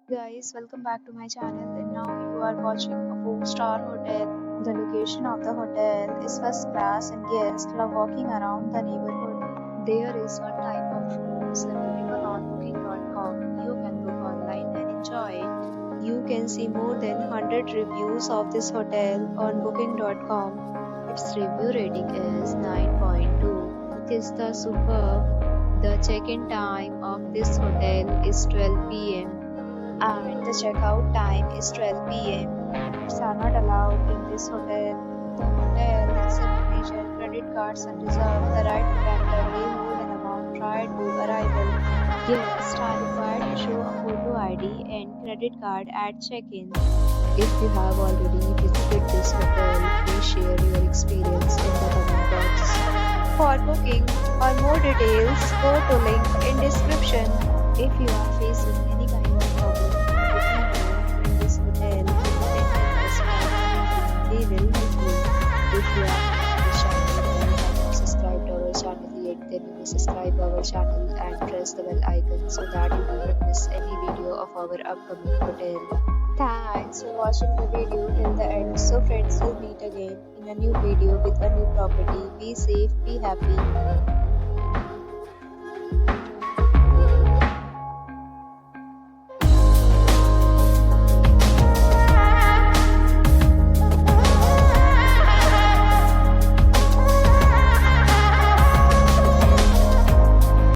Guys, welcome back to my channel, and now you are watching a 4-star hotel. The location of the hotel is first class and guests love walking around the neighborhood. There is one type of rooms available on booking.com. You can book online and enjoy it. You can see more than 100 reviews of this hotel on booking.com. Its review rating is 9.2. It is the superb. The check-in time of this hotel is 12 p.m. and the checkout time is 12 p.m. Pets are not allowed in this hotel. The hotel accepts major credit cards and reserves the right to temporarily hold an amount prior to arrival. Guests are required to show a photo ID and credit card at check-in. If you have already visited this hotel, please share your experience in the comment box. For booking or more details, go to link in description. If you are facing any kind of problem booking a room in this hotel, contact us by we will help you. If you are new to this channel and have not subscribed our channel yet, then you may subscribe our channel and press the bell icon so that you do not miss any video of our upcoming hotel. Thanks for watching the video till the end. So friends, will meet again in a new video with a new property. Be safe, be happy.